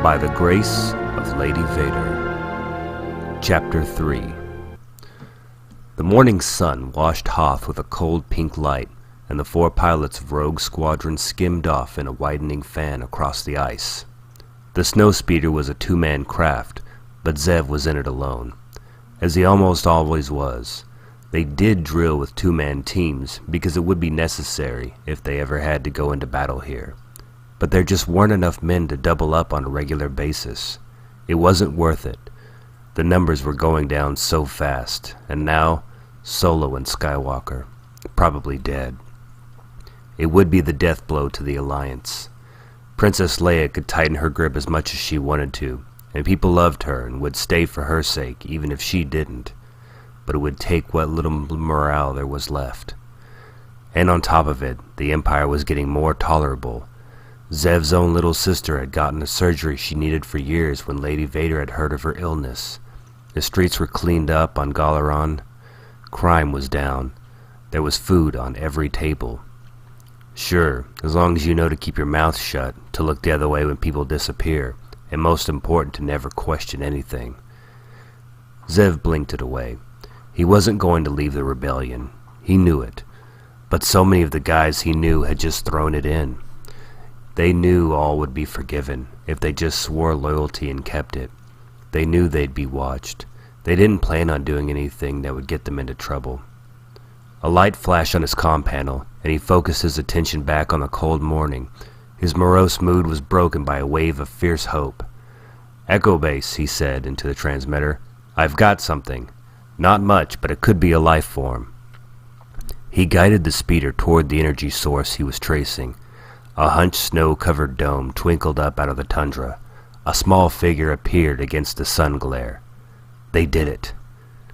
By the Grace of Lady Vader. Chapter 3. The morning sun washed Hoth with a cold pink light, and the 4 pilots of Rogue Squadron skimmed off in a widening fan across the ice. The snowspeeder was a 2-man craft, but Zev was in it alone, as he almost always was. They did drill with 2-man teams because it would be necessary if they ever had to go into battle here. But there just weren't enough men to double up on a regular basis. It wasn't worth it. The numbers were going down so fast, and now, Solo and Skywalker, probably dead. It would be the death blow to the Alliance. Princess Leia could tighten her grip as much as she wanted to, and people loved her and would stay for her sake even if she didn't. But it would take what little morale there was left. And on top of it, the Empire was getting more tolerable. Zev's own little sister had gotten the surgery she needed for years when Lady Vader had heard of her illness. The streets were cleaned up on Galaran. Crime was down. There was food on every table. Sure, as long as you know to keep your mouth shut, to look the other way when people disappear, and most important, to never question anything. Zev blinked it away. He wasn't going to leave the rebellion. He knew it. But so many of the guys he knew had just thrown it in. They knew all would be forgiven if they just swore loyalty and kept it. They knew they'd be watched. They didn't plan on doing anything that would get them into trouble. A light flashed on his comm panel, and he focused his attention back on the cold morning. His morose mood was broken by a wave of fierce hope. "Echo Base," he said into the transmitter. "I've got something. Not much, but it could be a life form." He guided the speeder toward the energy source he was tracing. A hunched snow-covered dome twinkled up out of the tundra. A small figure appeared against the sun glare. They did it.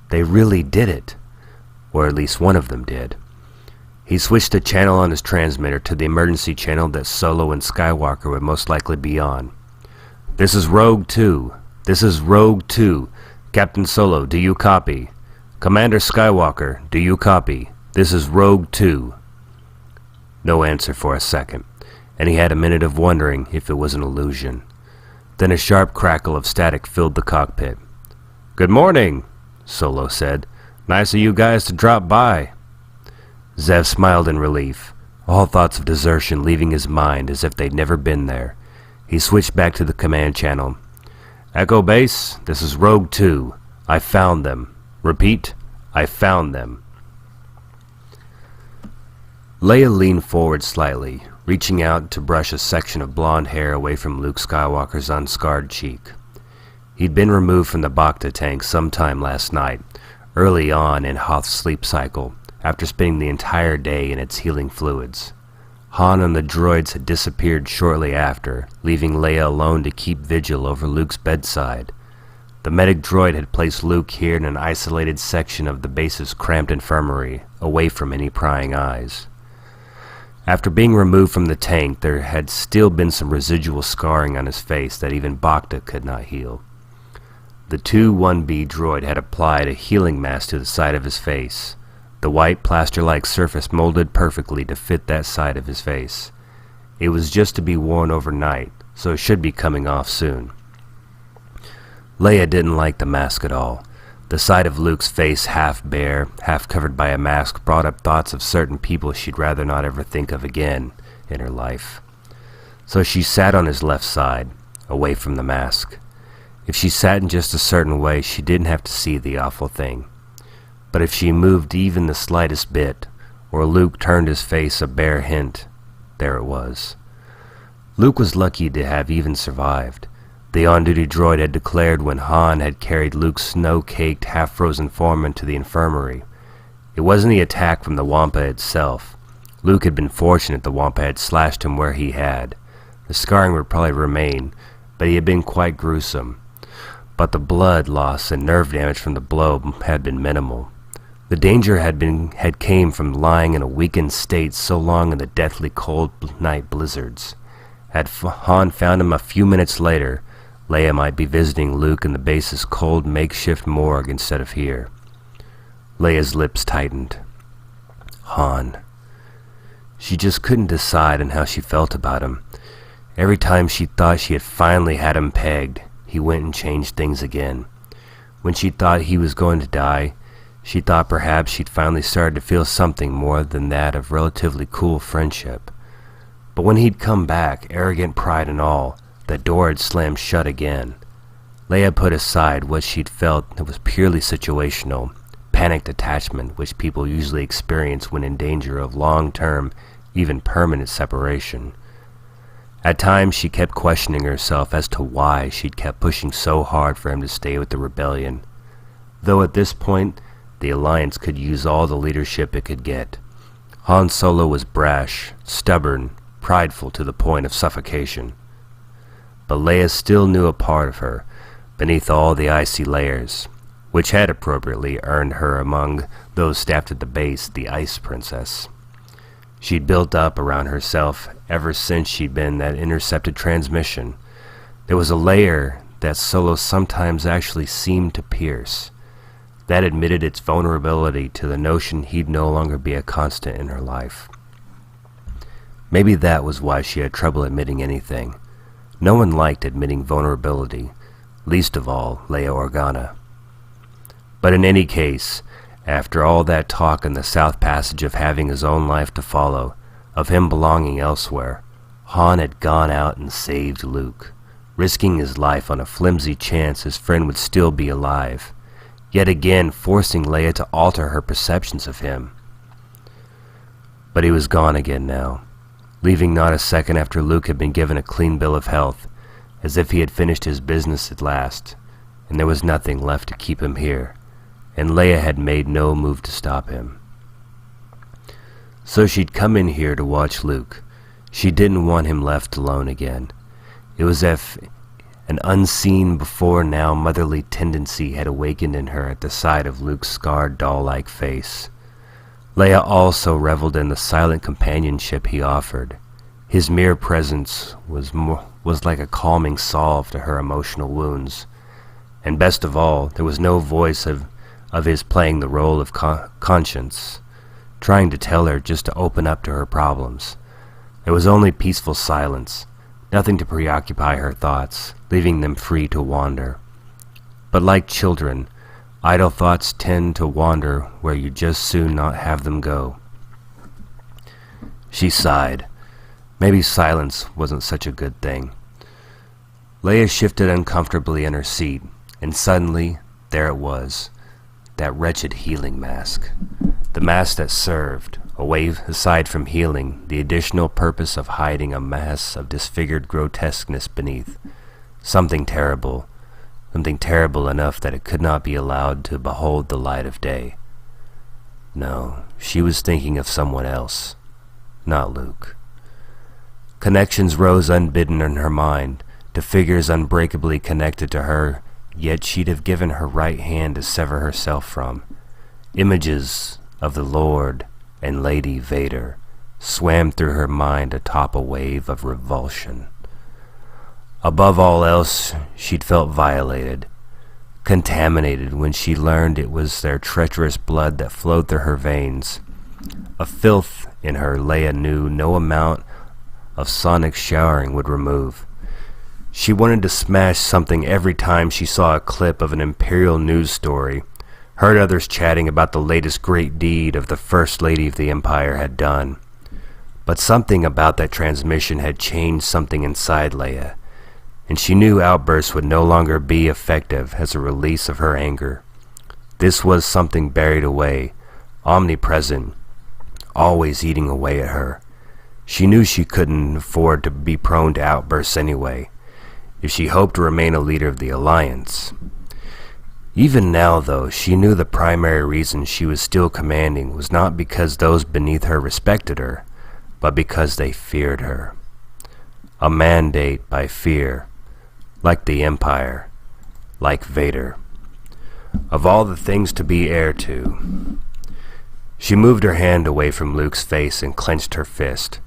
They really did it. Or at least one of them did. He switched the channel on his transmitter to the emergency channel that Solo and Skywalker would most likely be on. "This is Rogue 2. This is Rogue 2. Captain Solo, do you copy? Commander Skywalker, do you copy? This is Rogue 2. No answer for a second, and he had a minute of wondering if it was an illusion. Then a sharp crackle of static filled the cockpit. "Good morning," Solo said. "Nice of you guys to drop by." Zev smiled in relief, all thoughts of desertion leaving his mind as if they'd never been there. He switched back to the command channel. "Echo Base, this is Rogue 2. I found them. Repeat, I found them." Leia leaned forward slightly, reaching out to brush a section of blonde hair away from Luke Skywalker's unscarred cheek. He'd been removed from the Bacta tank sometime last night, early on in Hoth's sleep cycle, after spending the entire day in its healing fluids. Han and the droids had disappeared shortly after, leaving Leia alone to keep vigil over Luke's bedside. The medic droid had placed Luke here in an isolated section of the base's cramped infirmary, away from any prying eyes. After being removed from the tank, there had still been some residual scarring on his face that even Bacta could not heal. The 2-1B droid had applied a healing mask to the side of his face. The white plaster-like surface molded perfectly to fit that side of his face. It was just to be worn overnight, so it should be coming off soon. Leia didn't like the mask at all. The sight of Luke's face half bare, half covered by a mask brought up thoughts of certain people she'd rather not ever think of again in her life. So she sat on his left side, away from the mask. If she sat in just a certain way, she didn't have to see the awful thing. But if she moved even the slightest bit, or Luke turned his face a bare hint, there it was. Luke was lucky to have even survived. The on-duty droid had declared when Han had carried Luke's snow-caked, half-frozen form into the infirmary. It wasn't the attack from the Wampa itself. Luke had been fortunate the Wampa had slashed him where he had. The scarring would probably remain, but he had been quite gruesome. But the blood loss and nerve damage from the blow had been minimal. The danger had came from lying in a weakened state so long in the deathly cold night blizzards. Had Han found him a few minutes later, Leia might be visiting Luke in the base's cold makeshift morgue instead of here. Leia's lips tightened. Han. She just couldn't decide on how she felt about him. Every time she thought she had finally had him pegged, he went and changed things again. When she thought he was going to die, she thought perhaps she'd finally started to feel something more than that of relatively cool friendship. But when he'd come back, arrogant pride and all, the door had slammed shut again. Leia put aside what she'd felt that was purely situational, panicked attachment which people usually experience when in danger of long-term, even permanent separation. At times she kept questioning herself as to why she'd kept pushing so hard for him to stay with the rebellion, though at this point the Alliance could use all the leadership it could get. Han Solo was brash, stubborn, prideful to the point of suffocation. But Leia still knew a part of her, beneath all the icy layers, which had appropriately earned her among those staffed at the base the Ice Princess. She'd built up around herself ever since she'd been that intercepted transmission. There was a layer that Solo sometimes actually seemed to pierce, that admitted its vulnerability to the notion he'd no longer be a constant in her life. Maybe that was why she had trouble admitting anything. No one liked admitting vulnerability, least of all Leia Organa. But in any case, after all that talk in the South Passage of having his own life to follow, of him belonging elsewhere, Han had gone out and saved Luke, risking his life on a flimsy chance his friend would still be alive, yet again forcing Leia to alter her perceptions of him. But he was gone again now, leaving not a second after Luke had been given a clean bill of health, as if he had finished his business at last, and there was nothing left to keep him here, and Leia had made no move to stop him. So she'd come in here to watch Luke. She didn't want him left alone again. It was as if an unseen before-now motherly tendency had awakened in her at the sight of Luke's scarred doll-like face. Leia also reveled in the silent companionship he offered. His mere presence was like a calming salve to her emotional wounds. And best of all, there was no voice of his playing the role of conscience, trying to tell her just to open up to her problems. There was only peaceful silence, nothing to preoccupy her thoughts, leaving them free to wander. But like children, idle thoughts tend to wander where you just soon not have them go. She sighed. Maybe silence wasn't such a good thing. Leia shifted uncomfortably in her seat, and suddenly, there it was, that wretched healing mask. The mask that served, aside from healing, the additional purpose of hiding a mass of disfigured grotesqueness beneath. Something terrible enough that it could not be allowed to behold the light of day. No, she was thinking of someone else, not Luke. Connections rose unbidden in her mind, to figures unbreakably connected to her, yet she'd have given her right hand to sever herself from. Images of the Lord and Lady Vader swam through her mind atop a wave of revulsion. Above all else, she'd felt violated, contaminated when she learned it was their treacherous blood that flowed through her veins. A filth in her Leia knew no amount of sonic showering would remove. She wanted to smash something every time she saw a clip of an Imperial news story, heard others chatting about the latest great deed of the First Lady of the Empire had done. But something about that transmission had changed something inside Leia, and she knew outbursts would no longer be effective as a release of her anger. This was something buried away, omnipresent, always eating away at her. She knew she couldn't afford to be prone to outbursts anyway, if she hoped to remain a leader of the Alliance. Even now, though, she knew the primary reason she was still commanding was not because those beneath her respected her, but because they feared her. A mandate by fear, like the Empire, like Vader. Of all the things to be heir to. She moved her hand away from Luke's face and clenched her fist,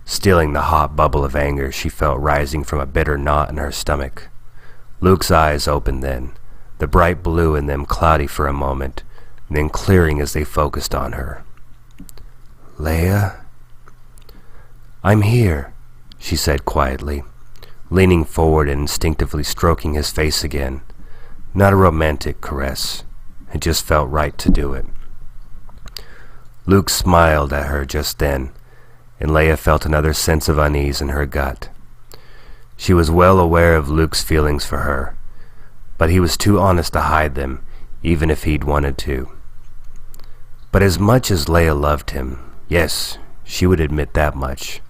stilling the hot bubble of anger she felt rising from a bitter knot in her stomach. Luke's eyes opened then, the bright blue in them cloudy for a moment, then clearing as they focused on her. "Leia?" "I'm here," she said quietly. leaning forward and instinctively stroking his face again. Not a romantic caress. It just felt right to do it. Luke smiled at her just then, and Leia felt another sense of unease in her gut. She was well aware of Luke's feelings for her, but he was too honest to hide them, even if he'd wanted to. But as much as Leia loved him, yes, she would admit that much,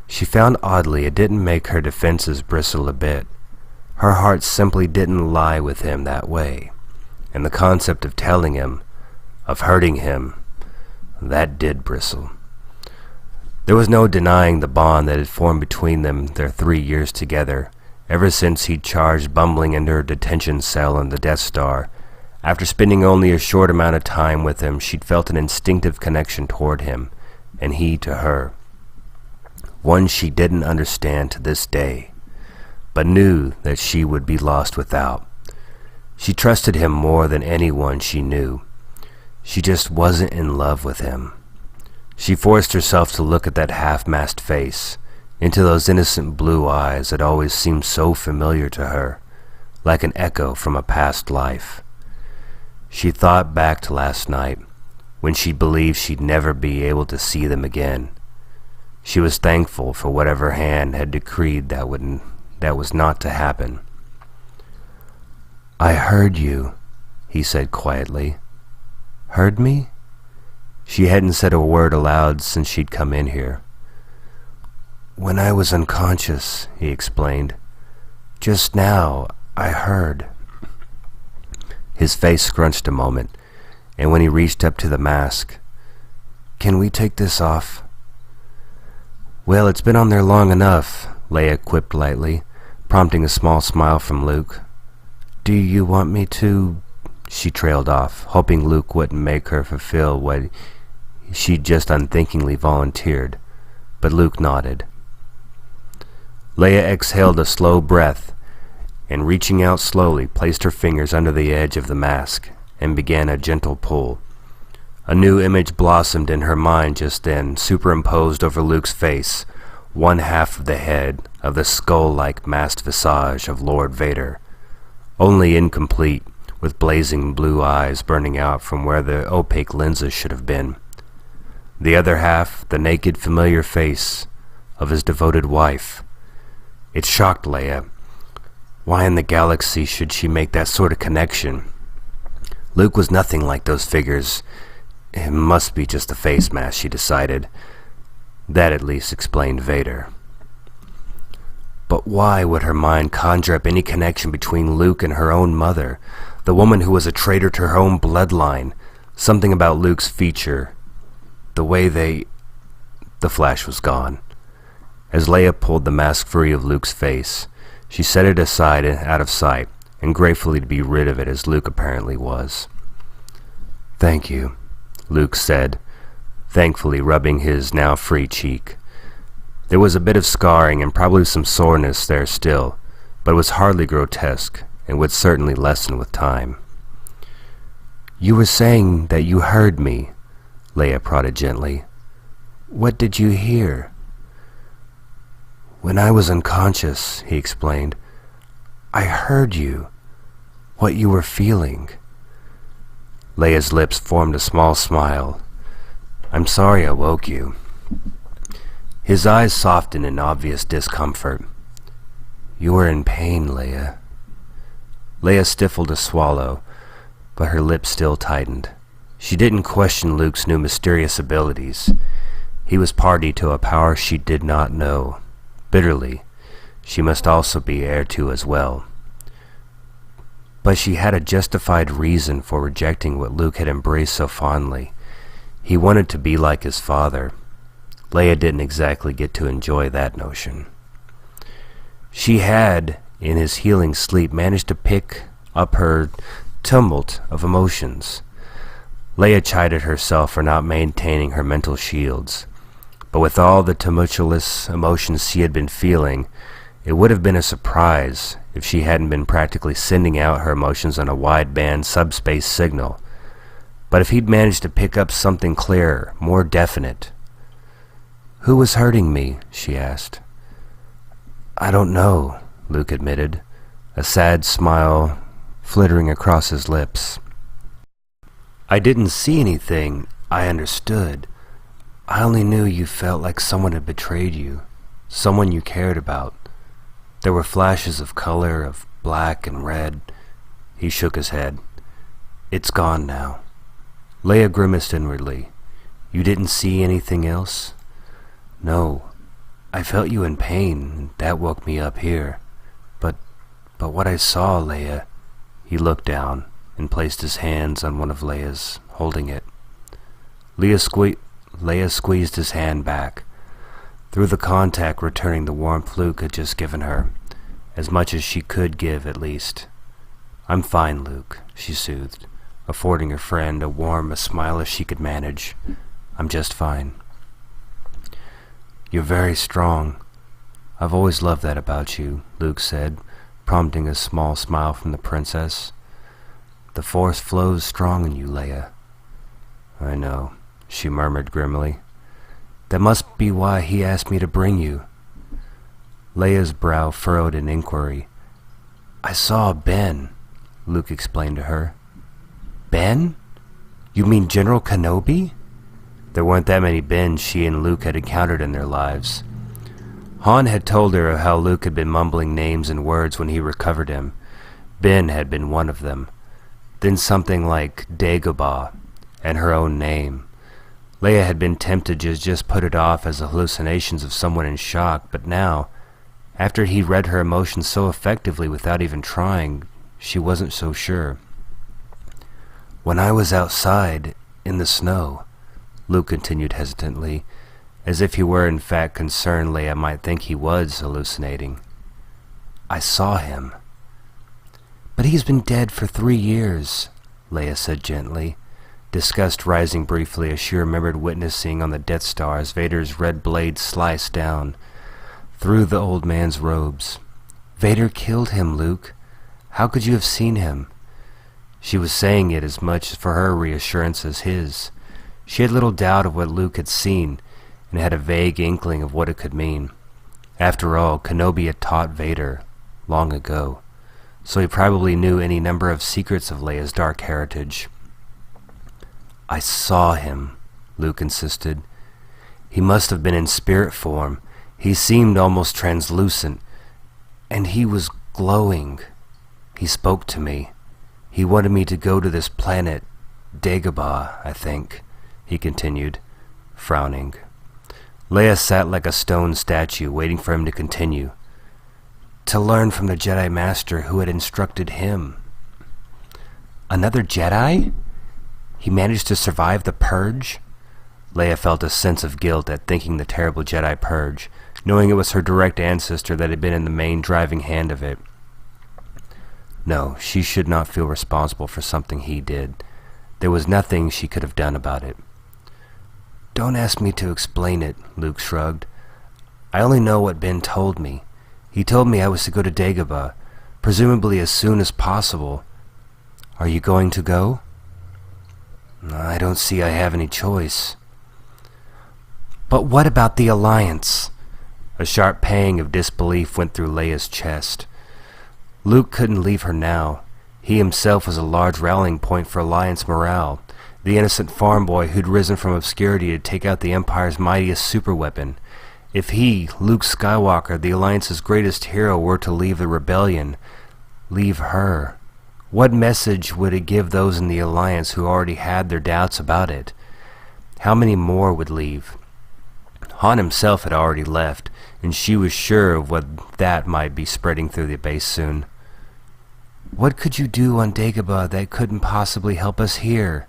she found oddly it didn't make her defenses bristle a bit. Her heart simply didn't lie with him that way, and the concept of telling him, of hurting him, that did bristle. There was no denying the bond that had formed between them their 3 years together, ever since he'd charged bumbling into her detention cell on the Death Star. After spending only a short amount of time with him, she'd felt an instinctive connection toward him, and he to her. One she didn't understand to this day, but knew that she would be lost without. She trusted him more than anyone she knew. She just wasn't in love with him. She forced herself to look at that half-masked face, into those innocent blue eyes that always seemed so familiar to her, like an echo from a past life. She thought back to last night, when she believed she'd never be able to see them again. She was thankful for whatever hand had decreed that was not to happen. "I heard you," he said quietly. "Heard me?" She hadn't said a word aloud since she'd come in here. "When I was unconscious," he explained. "Just now, I heard." His face scrunched a moment, and when he reached up to the mask, "Can we take this off?" "Well, it's been on there long enough," Leia quipped lightly, prompting a small smile from Luke. "Do you want me to—" She trailed off, hoping Luke wouldn't make her fulfill what she'd just unthinkingly volunteered, but Luke nodded. Leia exhaled a slow breath, and reaching out slowly, placed her fingers under the edge of the mask and began a gentle pull. A new image blossomed in her mind just then, superimposed over Luke's face, one half of the head of the skull-like masked visage of Lord Vader, only incomplete, with blazing blue eyes burning out from where the opaque lenses should have been. The other half, the naked, familiar face of his devoted wife. It shocked Leia. Why in the galaxy should she make that sort of connection? Luke was nothing like those figures. It must be just a face mask, she decided. That at least explained Vader. But why would her mind conjure up any connection between Luke and her own mother, the woman who was a traitor to her own bloodline? Something about Luke's feature, the way The flash was gone. As Leia pulled the mask free of Luke's face, she set it aside and out of sight, and gratefully to be rid of it as Luke apparently was. "Thank you," Luke said, thankfully rubbing his now free cheek. There was a bit of scarring and probably some soreness there still, but it was hardly grotesque and would certainly lessen with time. "You were saying that you heard me," Leia prodded gently. "What did you hear?" "When I was unconscious," he explained, "I heard you, what you were feeling." Leia's lips formed a small smile. "I'm sorry I woke you." His eyes softened in obvious discomfort. "You were in pain, Leia." Leia stifled a swallow, but her lips still tightened. She didn't question Luke's new mysterious abilities. He was party to a power she did not know. Bitterly, she must also be heir to as well. But she had a justified reason for rejecting what Luke had embraced so fondly. He wanted to be like his father. Leia didn't exactly get to enjoy that notion. She had, in his healing sleep, managed to pick up her tumult of emotions. Leia chided herself for not maintaining her mental shields. But with all the tumultuous emotions she had been feeling, it would have been a surprise if she hadn't been practically sending out her emotions on a wideband subspace signal. But if he'd managed to pick up something clearer, more definite. "Who was hurting me?" she asked. I don't know, Luke admitted, a sad smile flittering across his lips. I didn't see anything. I understood. I only knew you felt like someone had betrayed you, someone you cared about. There were flashes of color, of black and red. He shook his head. It's gone now. Leia grimaced inwardly. You didn't see anything else? No. I felt you in pain, and that woke me up here. But what I saw, Leia... He looked down and placed his hands on one of Leia's, holding it. Leia squeezed his hand back, through the contact returning the warmth Luke had just given her, as much as she could give at least. I'm fine, Luke, she soothed, affording her friend a warm smile as she could manage. I'm just fine. You're very strong. I've always loved that about you, Luke said, prompting a small smile from the princess. The Force flows strong in you, Leia. I know, she murmured grimly. That must be why he asked me to bring you. Leia's brow furrowed in inquiry. I saw Ben, Luke explained to her. Ben? You mean General Kenobi? There weren't that many Bens she and Luke had encountered in their lives. Han had told her of how Luke had been mumbling names and words when he recovered him. Ben had been one of them. Then something like Dagobah, and her own name. Leia had been tempted to just put it off as the hallucinations of someone in shock, but now, after he read her emotions so effectively without even trying, she wasn't so sure. When I was outside, in the snow, Luke continued hesitantly, as if he were in fact concerned Leia might think he was hallucinating. I saw him. But he's been dead for 3 years, Leia said gently, disgust rising briefly as she remembered witnessing on the Death Star as Vader's red blade sliced down through the old man's robes. Vader killed him, Luke. How could you have seen him? She was saying it as much for her reassurance as his. She had little doubt of what Luke had seen, and had a vague inkling of what it could mean. After all, Kenobi had taught Vader long ago, so he probably knew any number of secrets of Leia's dark heritage. I saw him, Luke insisted. He must have been in spirit form. He seemed almost translucent, and he was glowing. He spoke to me. He wanted me to go to this planet, Dagobah, I think, he continued, frowning. Leia sat like a stone statue, waiting for him to continue. To learn from the Jedi Master who had instructed him. Another Jedi? He managed to survive the Purge? Leia felt a sense of guilt at thinking the terrible Jedi Purge, knowing it was her direct ancestor that had been in the main driving hand of it. No, she should not feel responsible for something he did. There was nothing she could have done about it. Don't ask me to explain it, Luke shrugged. I only know what Ben told me. He told me I was to go to Dagobah, presumably as soon as possible. Are you going to go? I don't see I have any choice. But what about the Alliance? A sharp pang of disbelief went through Leia's chest. Luke couldn't leave her now. He himself was a large rallying point for Alliance morale, the innocent farm boy who'd risen from obscurity to take out the Empire's mightiest superweapon. If he, Luke Skywalker, the Alliance's greatest hero, were to leave the rebellion, leave her, what message would it give those in the Alliance who already had their doubts about it? How many more would leave? Han himself had already left, and she was sure of what that might be spreading through the base soon. What could you do on Dagobah that couldn't possibly help us here?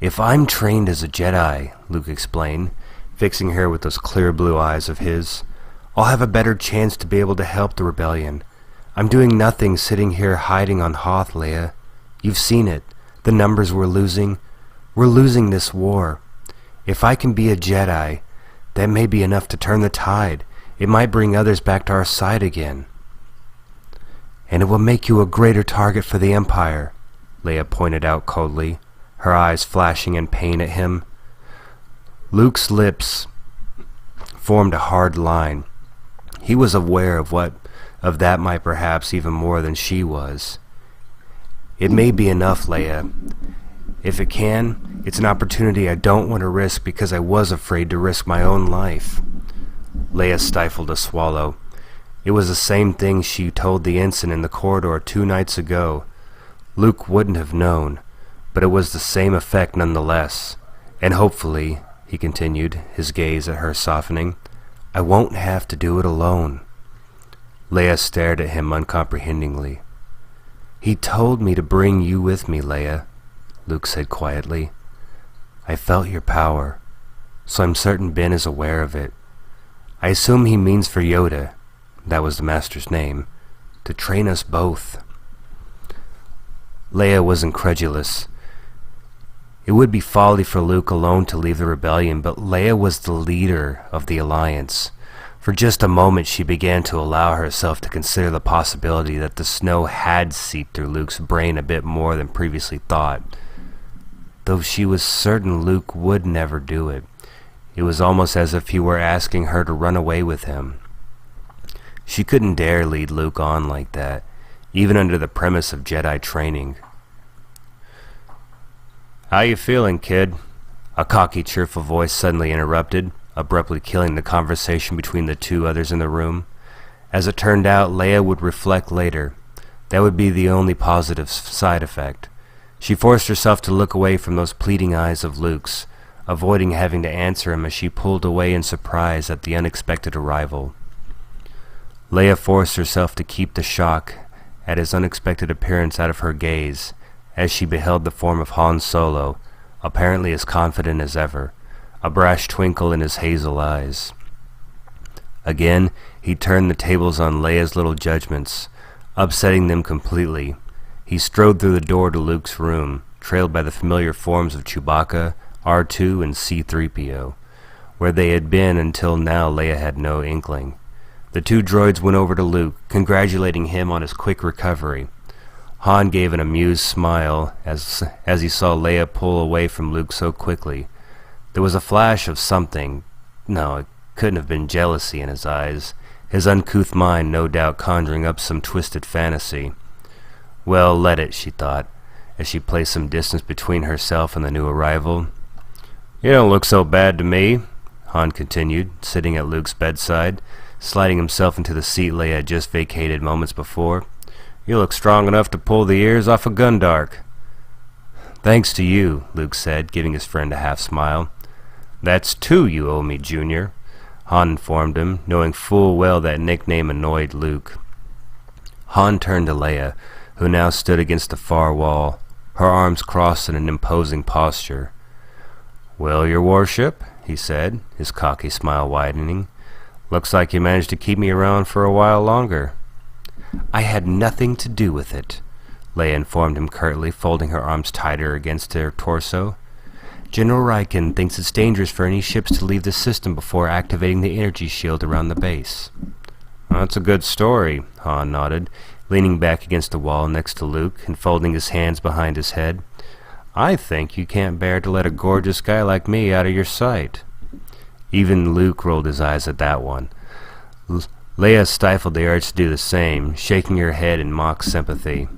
If I'm trained as a Jedi, Luke explained, fixing her with those clear blue eyes of his, I'll have a better chance to be able to help the rebellion. I'm doing nothing sitting here hiding on Hoth, Leia. You've seen it. The numbers we're losing. We're losing this war. If I can be a Jedi, that may be enough to turn the tide. It might bring others back to our side again. And it will make you a greater target for the Empire, Leia pointed out coldly, her eyes flashing in pain at him. Luke's lips formed a hard line. He was aware of that might perhaps even more than she was. "It may be enough, Leia. If it can, it's an opportunity I don't want to risk because I was afraid to risk my own life." Leia stifled a swallow. It was the same thing she told the ensign in the corridor 2 nights ago. Luke wouldn't have known, but it was the same effect nonetheless. "And hopefully," he continued, his gaze at her softening, "I won't have to do it alone." Leia stared at him uncomprehendingly. "He told me to bring you with me, Leia," Luke said quietly. "I felt your power, so I'm certain Ben is aware of it. I assume he means for Yoda," that was the Master's name, "to train us both." Leia was incredulous. It would be folly for Luke alone to leave the rebellion, but Leia was the leader of the Alliance. For just a moment she began to allow herself to consider the possibility that the snow had seeped through Luke's brain a bit more than previously thought. Though she was certain Luke would never do it, it was almost as if he were asking her to run away with him. She couldn't dare lead Luke on like that, even under the premise of Jedi training. "How you feeling, kid?" A cocky, cheerful voice suddenly interrupted, abruptly killing the conversation between the 2 others in the room. As it turned out, Leia would reflect later. That would be the only positive side effect. She forced herself to look away from those pleading eyes of Luke's, avoiding having to answer him as she pulled away in surprise at the unexpected arrival. Leia forced herself to keep the shock at his unexpected appearance out of her gaze as she beheld the form of Han Solo, apparently as confident as ever, a brash twinkle in his hazel eyes. Again, he turned the tables on Leia's little judgments, upsetting them completely. He strode through the door to Luke's room, trailed by the familiar forms of Chewbacca, R2, and C-3PO. Where they had been until now, Leia had no inkling. The 2 droids went over to Luke, congratulating him on his quick recovery. Han gave an amused smile as he saw Leia pull away from Luke so quickly. There was a flash of something. No, it couldn't have been jealousy in his eyes, his uncouth mind no doubt conjuring up some twisted fantasy. Well, let it, she thought, as she placed some distance between herself and the new arrival. "You don't look so bad to me," Han continued, sitting at Luke's bedside, sliding himself into the seat Leia had just vacated moments before. "You look strong enough to pull the ears off a Gundark." "Thanks to you," Luke said, giving his friend a half-smile. "That's 2 you owe me, Junior," Han informed him, knowing full well that nickname annoyed Luke. Han turned to Leia, who now stood against the far wall, her arms crossed in an imposing posture. "Well, your worship," he said, his cocky smile widening. "Looks like you managed to keep me around for a while longer." "I had nothing to do with it," Leia informed him curtly, folding her arms tighter against her torso. "General Raikin thinks it's dangerous for any ships to leave the system before activating the energy shield around the base." "That's a good story," Han nodded, leaning back against the wall next to Luke and folding his hands behind his head. "I think you can't bear to let a gorgeous guy like me out of your sight." Even Luke rolled his eyes at that one. Leia stifled the urge to do the same, shaking her head in mock sympathy.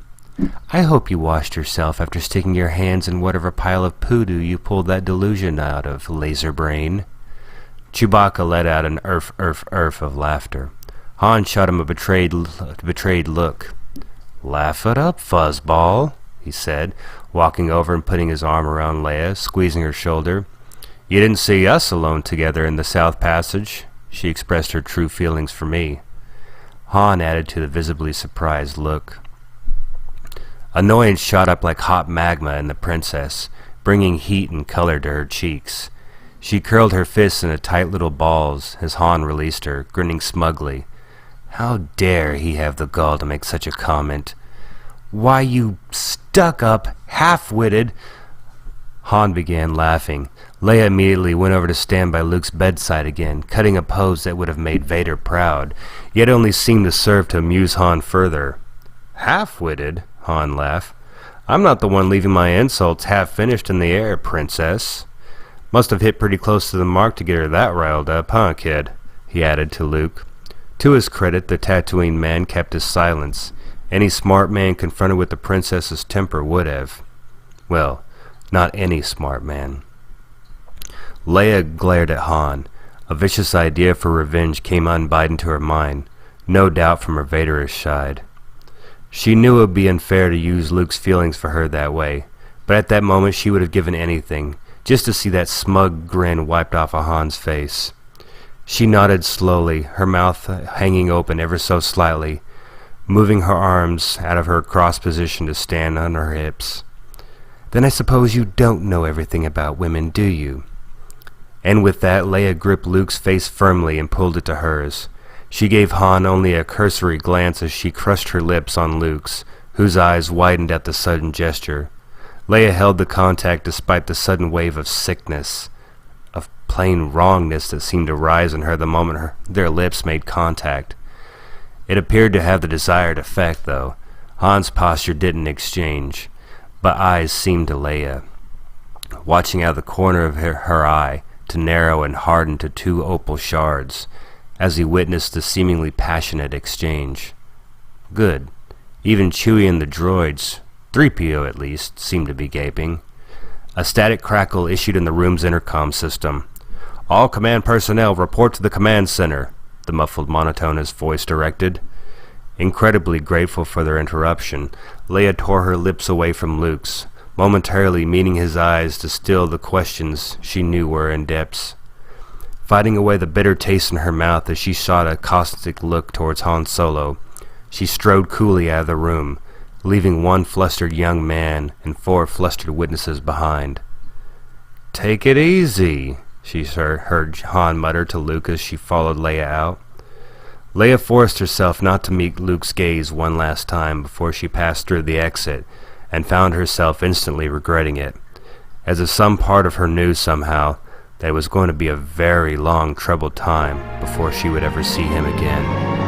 "I hope you washed yourself after sticking your hands in whatever pile of poodoo you pulled that delusion out of, laser brain." Chewbacca let out an "erf, erf, erf" of laughter. Han shot him a betrayed look. "Laugh it up, fuzzball," he said, walking over and putting his arm around Leia, squeezing her shoulder. "You didn't see us alone together in the South Passage." She expressed her true feelings for me. Han added to the visibly surprised look. Annoyance shot up like hot magma in the princess, bringing heat and color to her cheeks. She curled her fists into tight little balls as Han released her, grinning smugly. How dare he have the gall to make such a comment? "Why, you stuck-up, half-witted—" Han began laughing. Leia immediately went over to stand by Luke's bedside again, cutting a pose that would have made Vader proud, yet only seemed to serve to amuse Han further. "Half-witted?" Han laughed. "I'm not the one leaving my insults half-finished in the air, princess." "Must have hit pretty close to the mark to get her that riled up, huh, kid?" he added to Luke. To his credit, the Tatooine man kept his silence. Any smart man confronted with the princess's temper would have. Well, not any smart man. Leia glared at Han. A vicious idea for revenge came unbidden to her mind, no doubt from her Vaderish side. She knew it would be unfair to use Luke's feelings for her that way, but at that moment she would have given anything, just to see that smug grin wiped off of Han's face. She nodded slowly, her mouth hanging open ever so slightly, moving her arms out of her cross position to stand on her hips. "Then I suppose you don't know everything about women, do you?" And with that, Leia gripped Luke's face firmly and pulled it to hers. She gave Han only a cursory glance as she crushed her lips on Luke's, whose eyes widened at the sudden gesture. Leia held the contact despite the sudden wave of sickness, of plain wrongness that seemed to rise in her the moment their lips made contact. It appeared to have the desired effect, though. Han's posture didn't exchange, but eyes seemed to Leia, watching out of the corner of her eye, to narrow and harden to two opal shards, as he witnessed the seemingly passionate exchange. Good. Even Chewie and the droids, 3PO at least, seemed to be gaping. A static crackle issued in the room's intercom system. "All command personnel report to the command center," the muffled monotonous voice directed. Incredibly grateful for their interruption, Leia tore her lips away from Luke's, momentarily meeting his eyes to still the questions she knew were in depths. Fighting away the bitter taste in her mouth as she shot a caustic look towards Han Solo, she strode coolly out of the room, leaving one flustered young man and 4 flustered witnesses behind. "Take it easy," she heard Han mutter to Luke as she followed Leia out. Leia forced herself not to meet Luke's gaze one last time before she passed through the exit, and found herself instantly regretting it, as if some part of her knew somehow that it was going to be a very long, troubled time before she would ever see him again.